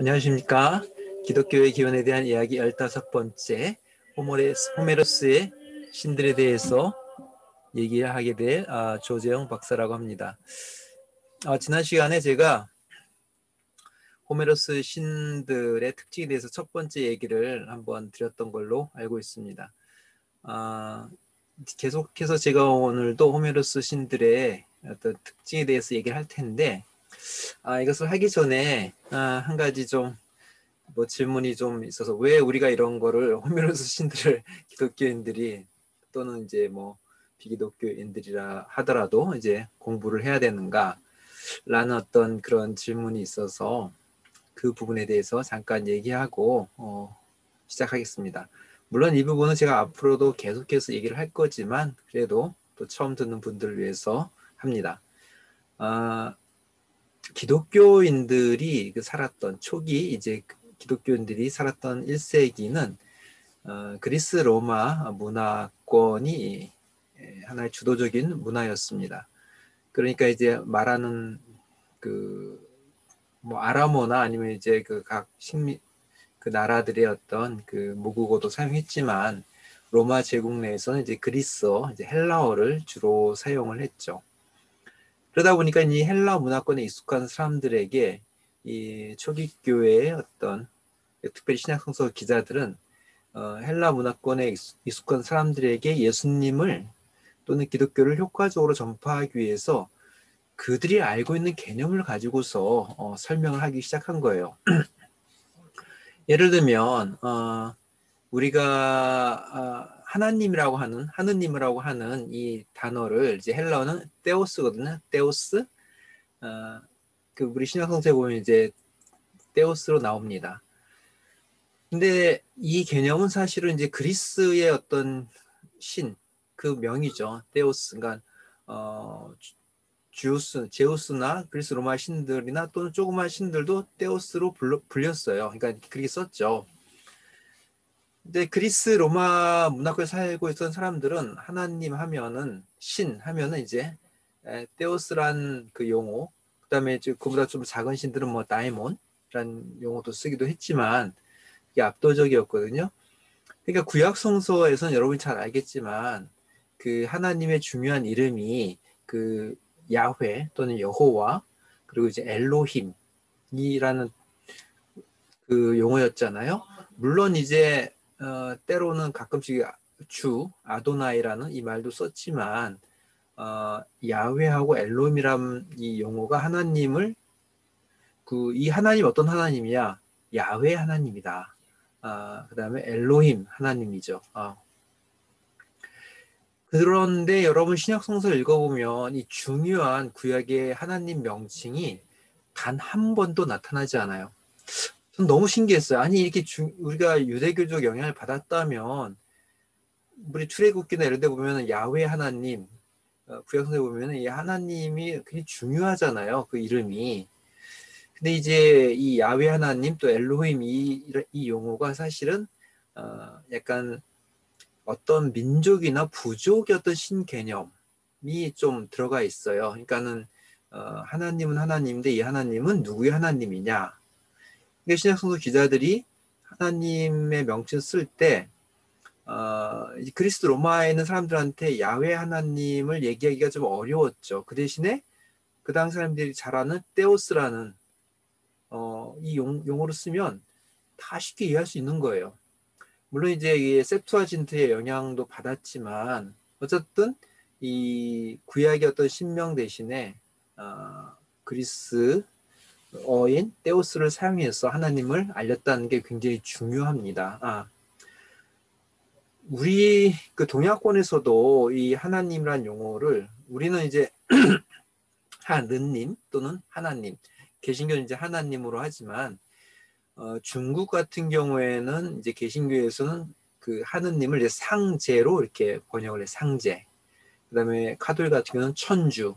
안녕하십니까. 기독교의 기원에 대한 이야기 15번째 호메로스의 신들에 대해서 얘기하게 될 조재영 박사라고 합니다. 지난 시간에 제가 호메로스 신들의 특징에 대해서 첫 번째 얘기를 한번 드렸던 걸로 알고 있습니다. 계속해서 제가 오늘도 호메로스 신들의 어떤 특징에 대해서 얘기를 할 텐데 이것을 하기 전에 한 가지 좀 질문이 좀 있어서, 왜 우리가 이런 거를 호메로스 신들을 기독교인들이 또는 이제 비기독교인들이라 하더라도 이제 공부를 해야 되는가 라는 어떤 그런 질문이 있어서 그 부분에 대해서 잠깐 얘기하고 시작하겠습니다. 물론 이 부분은 제가 앞으로도 계속해서 얘기를 할 거지만 그래도 또 처음 듣는 분들을 위해서 합니다. 기독교인들이 살았던 초기, 이제 기독교인들이 살았던 1세기는 그리스 로마 문화권이 하나의 주도적인 문화였습니다. 그러니까 이제 말하는 아람어나 아니면 이제 각 나라들의 어떤 모국어도 사용했지만, 로마 제국 내에서는 이제 그리스어, 이제 헬라어를 주로 사용을 했죠. 그러다 보니까 이 헬라 문화권에 익숙한 사람들에게 이 초기 교회의 어떤, 특별히 신약성서 기자들은 헬라 문화권에 익숙한 사람들에게 예수님을 또는 기독교를 효과적으로 전파하기 위해서 그들이 알고 있는 개념을 가지고서 설명을 하기 시작한 거예요. 예를 들면 우리가 하나님이라고 하는 이 단어를 이제 헬라어는 테오스거든요. 테오스. 우리 신약성서에 보면 이제 테오스로 나옵니다. 근데 이 개념은 사실은 이제 그리스의 어떤 신, 그 명이죠. 테오스. 그러니까 제우스나 그리스 로마 신들이나 또는 조그만 신들도 테오스로 불렸어요. 그러니까 그렇게 썼죠. 근데 그리스 로마 문화권에 살고 있던 사람들은 하나님 하면은, 신 하면은 이제 테오스란 그 용어, 그다음에 이제 그보다 좀 작은 신들은 다이몬이라는 용어도 쓰기도 했지만 이게 압도적이었거든요. 그러니까 구약 성서에서는 여러분이 잘 알겠지만 그 하나님의 중요한 이름이 그 야훼 또는 여호와, 그리고 이제 엘로힘이라는 그 용어였잖아요. 물론 이제 때로는 가끔씩 아도나이라는 이 말도 썼지만 야훼하고 엘로힘이라는 이 용어가 하나님을, 이 하나님 어떤 하나님이야? 야훼 하나님이다. 그 다음에 엘로힘 하나님이죠. 그런데 여러분 신약 성서를 읽어보면 이 중요한 구약의 하나님 명칭이 단 한 번도 나타나지 않아요. 전 너무 신기했어요. 아니 이렇게 우리가 유대교적 영향을 받았다면, 우리 출애굽기나 이런 데 보면 야훼 하나님, 구약 성서에 보면 이 하나님이 굉장히 중요하잖아요. 그 이름이. 근데 이제 이 야훼 하나님 또 엘로힘 이 용어가 사실은 약간 어떤 민족이나 부족의 어떤 신개념이 좀 들어가 있어요. 그러니까는 하나님은 하나님인데 이 하나님은 누구의 하나님이냐? 그러니까 신약성서 기자들이 하나님의 명칭을 쓸 때 그리스 로마에 있는 사람들한테 야훼 하나님을 얘기하기가 좀 어려웠죠. 그 대신에 그 당시 사람들이 잘 아는 테오스라는 이 용어를 쓰면 다 쉽게 이해할 수 있는 거예요. 물론 이제 이 셉투아진트의 영향도 받았지만 어쨌든 이 구약의 어떤 신명 대신에 그리스어인 테오스를 사용해서 하나님을 알렸다는 게 굉장히 중요합니다. 우리 그 동양권에서도 이 하나님이란 용어를 우리는 이제 하느님 또는 하나님, 개신교는 이제 하나님으로 하지만 중국 같은 경우에는 이제 개신교에서는 그 하느님을 이제 상제로 이렇게 번역을 해, 상제. 그다음에 카톨릭 같은 경우는 천주.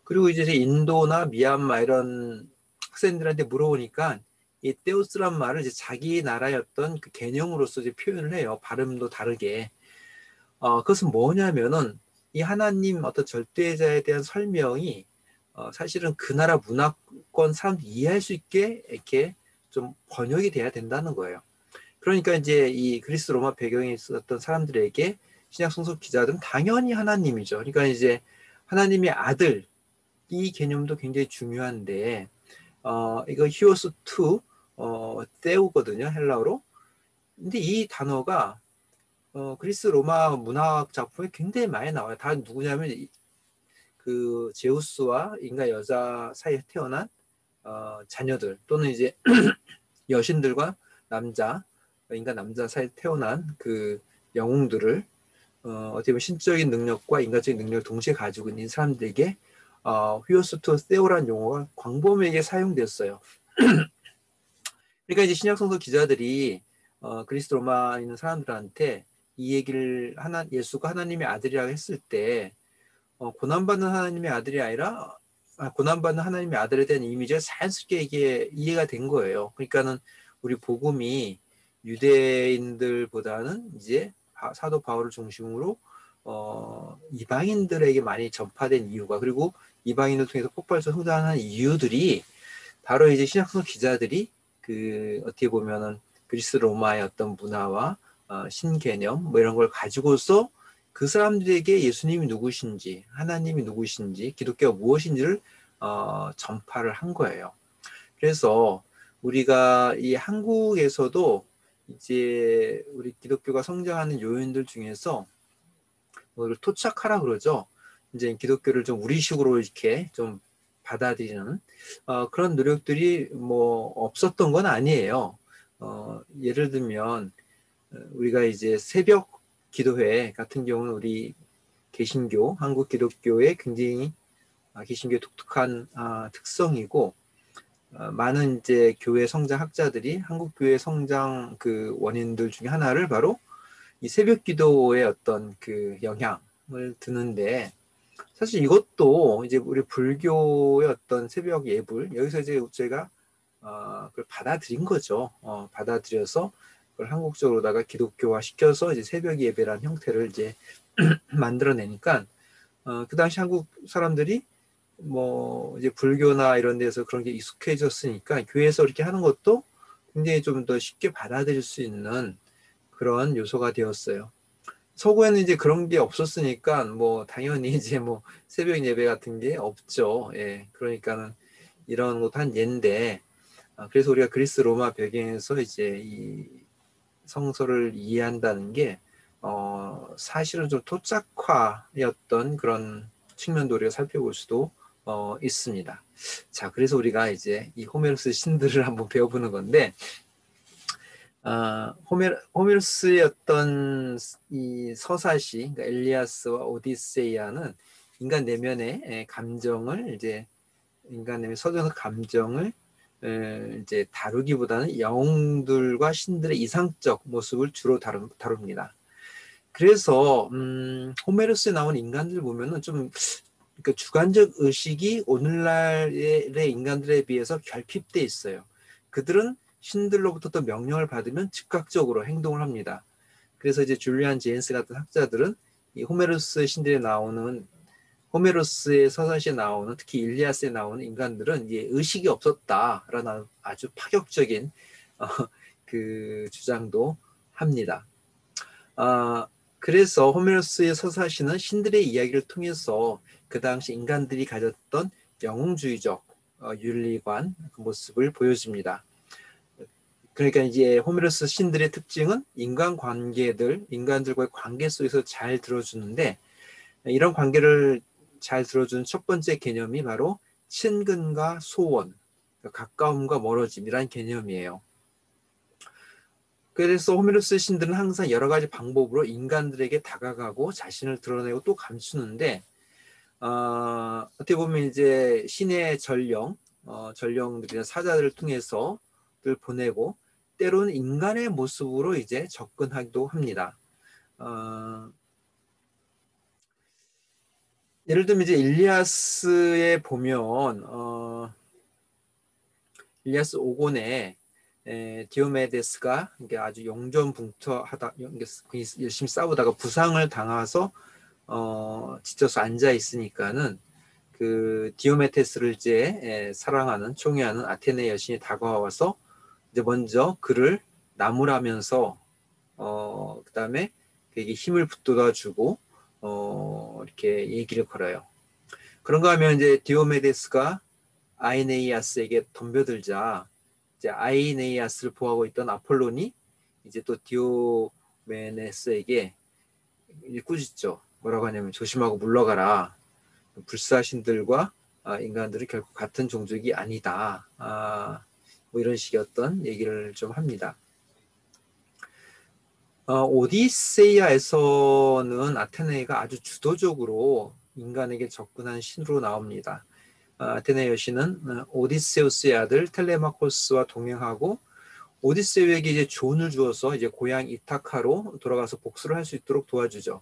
그리고 이제 인도나 미얀마 이런 학생들한테 물어보니까 이 테오스란 말을 이제 자기 나라의 어떤 그 개념으로서 이제 표현을 해요. 발음도 다르게. 그것은 뭐냐면은 이 하나님 어떤 절대자에 대한 설명이 사실은 그 나라 문화권 사람들이 이해할 수 있게 이렇게 좀 번역이 돼야 된다는 거예요. 그러니까 이제 이 그리스 로마 배경에 있었던 사람들에게 신약 성서 기자들은 당연히 하나님이죠. 그러니까 이제 하나님의 아들 이 개념도 굉장히 중요한데 이거 히오스 투 테우거든요, 헬라어로. 근데 이 단어가 그리스 로마 문학 작품에 굉장히 많이 나와요. 다 누구냐면 그 제우스와 인간 여자 사이에 태어난 자녀들 또는 이제 여신들과 남자 인간 남자 사이에 태어난 그 영웅들을 어떻게 보면 신적인 능력과 인간적인 능력을 동시에 가지고 있는 사람들에게 휘오스토 세오라는 용어가 광범위하게 사용됐어요. 그러니까 이제 신약성서 기자들이 그리스 로마에 있는 사람들한테 이 얘기를 예수가 하나님의 아들이라고 했을 때 고난받는 하나님의 아들이 아니라 고난받는 하나님의 아들에 대한 이미지가 자연스럽게 이게 이해가 된 거예요. 그러니까는 우리 복음이 유대인들보다는 이제 사도 바울을 중심으로 이방인들에게 많이 전파된 이유가 그리고 이방인을 통해서 폭발적으로 성장하는 이유들이 바로 이제 신약성 기자들이 그 어떻게 보면은 그리스 로마의 어떤 문화와 신개념 뭐 이런 걸 가지고서 그 사람들에게 예수님이 누구신지 하나님이 누구신지 기독교가 무엇인지를 전파를 한 거예요. 그래서 우리가 이 한국에서도 이제 우리 기독교가 성장하는 요인들 중에서 뭐를 토착하라 그러죠. 이제 기독교를 좀 우리식으로 이렇게 좀 받아들이는 그런 노력들이 뭐 없었던 건 아니에요. 예를 들면 우리가 이제 새벽 기도회 같은 경우는 우리 개신교, 한국 기독교의 굉장히 개신교의 독특한 특성이고 많은 이제 교회 성장 학자들이 한국 교회 성장 그 원인들 중에 하나를 바로 이 새벽 기도의 어떤 그 영향을 드는데 사실 이것도 이제 우리 불교의 어떤 새벽 예불 여기서 이제 제가 그걸 받아들인 거죠. 받아들여서 그걸 한국적으로다가 기독교화 시켜서 이제 새벽 예배라는 형태를 이제 만들어내니까 그 당시 한국 사람들이 뭐 이제 불교나 이런 데서 그런 게 익숙해졌으니까 교회에서 이렇게 하는 것도 굉장히 좀 더 쉽게 받아들일 수 있는 그런 요소가 되었어요. 서구에는 이제 그런 게 없었으니까 뭐 당연히 이제 뭐 새벽 예배 같은 게 없죠. 예. 그러니까는 이런 것도 한 예인데 그래서 우리가 그리스 로마 배경에서 이제 이 성서를 이해한다는 게 사실은 좀 토착화였던 그런 측면도 우리가 살펴볼 수도 있습니다. 자, 그래서 우리가 이제 이 호메로스 신들을 한번 배워보는 건데 호메로스의 어떤 이 서사시, 그러니까 엘리아스와 오디세이아는 인간 내면의 감정을 이제 인간 내면 서정의 감정을 이제 다루기보다는 영웅들과 신들의 이상적 모습을 주로 다룹니다. 그래서 호메로스에 나온 인간들 보면은 좀 그러니까 주관적 의식이 오늘날의 인간들에 비해서 결핍돼 있어요. 그들은 신들로부터 또 명령을 받으면 즉각적으로 행동을 합니다. 그래서 이제 줄리안 제인스 같은 학자들은 이 호메로스 신들에 나오는 호메로스의 서사시에 나오는 특히 일리아스에 나오는 인간들은 이제 의식이 없었다라는 아주 파격적인 그 주장도 합니다. 그래서 호메로스의 서사시는 신들의 이야기를 통해서 그 당시 인간들이 가졌던 영웅주의적 윤리관 그 모습을 보여줍니다. 그러니까 이제 호메로스 신들의 특징은 인간들과의 관계 속에서 잘 들어주는데 이런 관계를 잘 들어주는 첫 번째 개념이 바로 친근과 소원, 가까움과 멀어짐이라는 개념이에요. 그래서 호메로스 신들은 항상 여러 가지 방법으로 인간들에게 다가가고 자신을 드러내고 또 감추는데 어떻게 보면 이제 신의 전령들이나 사자들을 통해서 들 보내고 때로는 인간의 모습으로 이제 접근하기도 합니다. 예를 들면 이제 일리아스에 보면 일리아스 5권에 디오메데스가 아주 용전붕터하다 열심히 싸우다가 부상을 당해서 지쳐서 앉아 있으니까는 그 디오메데스를 이제 사랑하는 총애하는 아테네 여신이 다가와서 이제 먼저 그를 나무라면서 그다음에 그에게 힘을 북돋아주고 이렇게 얘기를 걸어요. 그런가 하면 이제 디오메데스가 아이네이아스에게 덤벼들자 이제 아이네이아스를 보호하고 있던 아폴론이 이제 또 디오메네스에게 꾸짖죠. 뭐라고 하냐면 조심하고 물러가라. 불사신들과 인간들은 결국 같은 종족이 아니다. 뭐 이런 식의 어떤 얘기를 좀 합니다. 오디세이아에서는 아테네가 아주 주도적으로 인간에게 접근한 신으로 나옵니다. 아테네 여신은 오디세우스의 아들 텔레마코스와 동행하고 오디세우에게 이제 조언을 주어서 이제 고향 이타카로 돌아가서 복수를 할 수 있도록 도와주죠.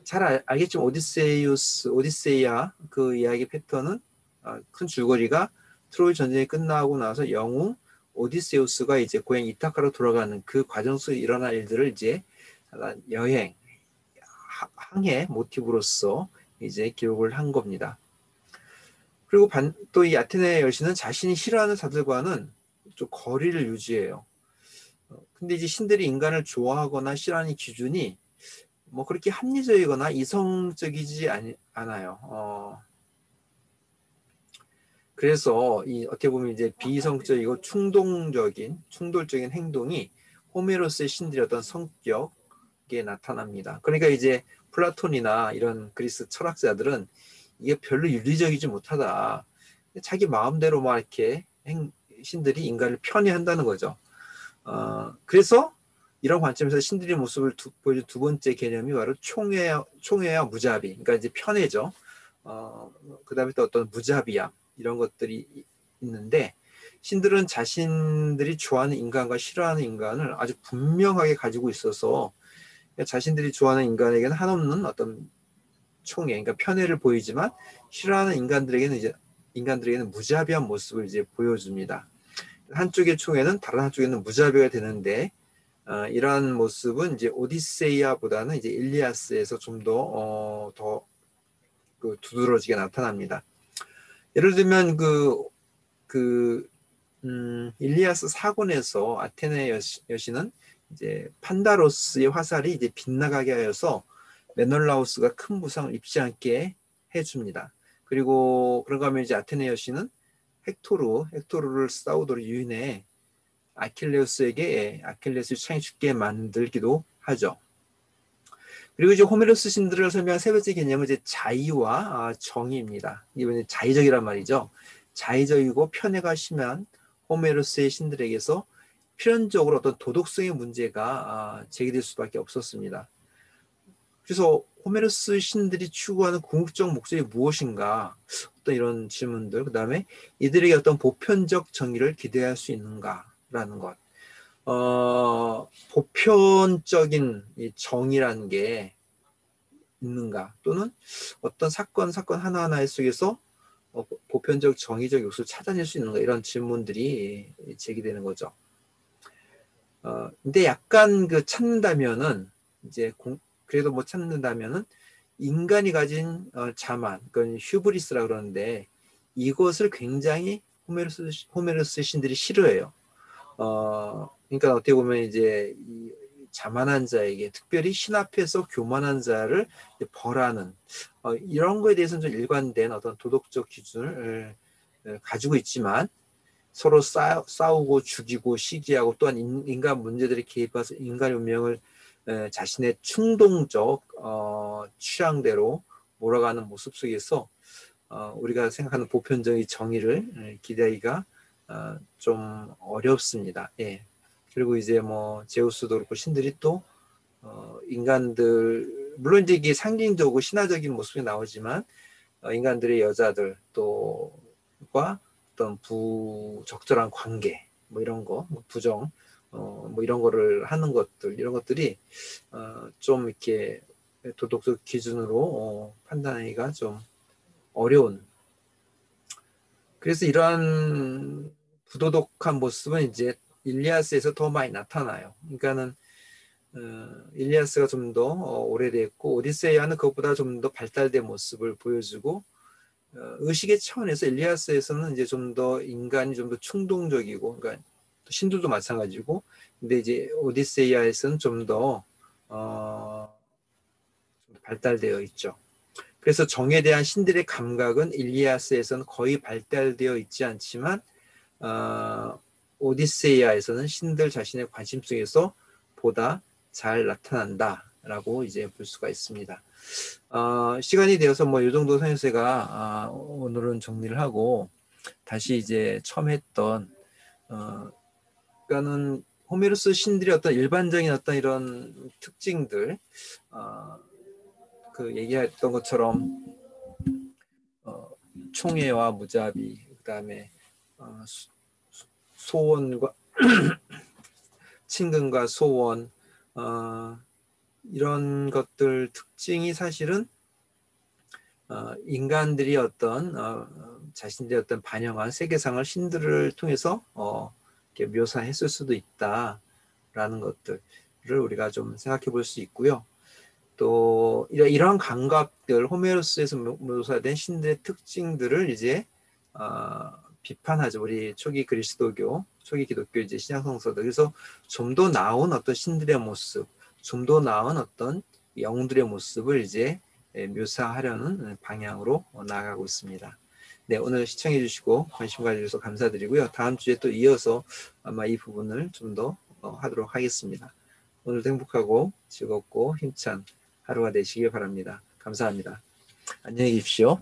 잘 알겠지만 오디세이아 그 이야기 패턴은 큰 줄거리가 트로이 전쟁이 끝나고 나서 영웅 오디세우스가 이제 고향 이타카로 돌아가는 그 과정 속에 일어날 일들을 이제 여행, 항해 모티브로서 이제 기록을 한 겁니다. 그리고 또 이 아테네 여신은 자신이 싫어하는 자들과는 좀 거리를 유지해요. 근데 이제 신들이 인간을 좋아하거나 싫어하는 기준이 뭐 그렇게 합리적이거나 이성적이지 않아요. 그래서 어떻게 보면 이제 비이성적이고 충돌적인 행동이 호메로스의 신들의 어떤 성격에 나타납니다. 그러니까 이제 플라톤이나 이런 그리스 철학자들은 이게 별로 윤리적이지 못하다. 자기 마음대로 막 이렇게 신들이 인간을 편애한다는 거죠. 그래서 이런 관점에서 신들의 모습을 보여준 두 번째 개념이 바로 총회와 무자비. 그러니까 이제 편애죠. 그 다음에 또 어떤 무자비함. 이런 것들이 있는데 신들은 자신들이 좋아하는 인간과 싫어하는 인간을 아주 분명하게 가지고 있어서 자신들이 좋아하는 인간에게는 한없는 어떤 총애, 그러니까 편애를 보이지만 싫어하는 인간들에게는 무자비한 모습을 이제 보여줍니다. 한쪽의 총애는 다른 한쪽에는 무자비가 되는데 이러한 모습은 이제 오디세이아보다는 이제 일리아스에서 좀 더 두드러지게 나타납니다. 예를 들면 일리아스 사곤에서 아테네 여신은 이제 판다로스의 화살이 이제 빗나가게 하여서 메놀라우스가 큰 부상을 입지 않게 해줍니다. 그리고 그런가 하면 이제 아테네 여신은 헥토르를 싸우도록 유인해 아킬레스를 창에 죽게 만들기도 하죠. 그리고 이제 호메로스 신들을 설명한 세 번째 개념은 이제 자의와 정의입니다. 이번에 자의적이란 말이죠. 자의적이고 편애가 심한 호메로스의 신들에게서 필연적으로 어떤 도덕성의 문제가 제기될 수밖에 없었습니다. 그래서 호메로스 신들이 추구하는 궁극적 목적이 무엇인가? 어떤 이런 질문들, 그 다음에 이들에게 어떤 보편적 정의를 기대할 수 있는가라는 것. 보편적인 이 정의라는 게 있는가? 또는 어떤 사건 하나하나 속에서 보편적 정의적 요소를 찾아낼 수 있는가? 이런 질문들이 제기되는 거죠. 근데 약간 찾는다면은 이제 그래도 못 찾는다면은 인간이 가진 자만, 그건 휴브리스라 그러는데 이것을 굉장히 호메로스 신들이 싫어해요. 그러니까 어떻게 보면 이제 이 자만한 자에게 특별히 신 앞에서 교만한 자를 벌하는 이런 거에 대해서는 좀 일관된 어떤 도덕적 기준을 가지고 있지만 서로 싸우고 죽이고 시기하고 또한 인간 문제들에 개입해서 인간의 운명을 자신의 충동적 취향대로 몰아가는 모습 속에서 우리가 생각하는 보편적인 정의를 기대하기가 좀 어렵습니다. 예. 그리고 이제 뭐 제우스도 그렇고 신들이 또 인간들 물론 이제 이게 상징적이고 신화적인 모습이 나오지만 인간들의 여자들 또과 어떤 부적절한 관계 뭐 이런 거 뭐 부정 뭐 이런 거를 하는 것들 이런 것들이 좀 이렇게 도덕적 기준으로 판단하기가 좀 어려운. 그래서 이러한 부도덕한 모습은 이제 일리아스에서 더 많이 나타나요. 그러니까는 일리아스가 좀 더 오래됐고 오디세이아는 그것보다 좀 더 발달된 모습을 보여주고 의식의 차원에서 엘리야스에서는 이제 좀 더 인간이 좀 더 충동적이고, 그러니까 신들도 마찬가지고, 근데 이제 오디세이아에서는 좀 더 발달되어 있죠. 그래서 정에 대한 신들의 감각은 일리아스에서는 거의 발달되어 있지 않지만 오디세이아에서는 신들 자신의 관심 속에서 보다 잘 나타난다라고 이제 볼 수가 있습니다. 시간이 되어서 뭐 이 정도 선생님가 오늘은 정리를 하고 다시 이제 처음 했던 그러니까는 호메로스 신들의 어떤 일반적인 어떤 이런 특징들 그 얘기했던 것처럼 총애와 무자비, 그다음에 소원과 친근과 소원 이런 것들 특징이 사실은 인간들이 어떤 자신들의 어떤 반영한 세계상을 신들을 통해서 이렇게 묘사했을 수도 있다라는 것들을 우리가 좀 생각해 볼 수 있고요. 또 이런 감각들, 호메로스에서 묘사된 신들의 특징들을 이제 비판하죠. 우리 초기 그리스도교, 초기 기독교 이제 신약성서들. 그래서 좀 더 나은 어떤 신들의 모습, 좀 더 나은 어떤 영웅들의 모습을 이제 묘사하려는 방향으로 나아가고 있습니다. 네, 오늘 시청해 주시고 관심 가져주셔서 감사드리고요. 다음 주에 또 이어서 아마 이 부분을 좀 더 하도록 하겠습니다. 오늘도 행복하고 즐겁고 힘찬 하루가 되시길 바랍니다. 감사합니다. 안녕히 계십시오.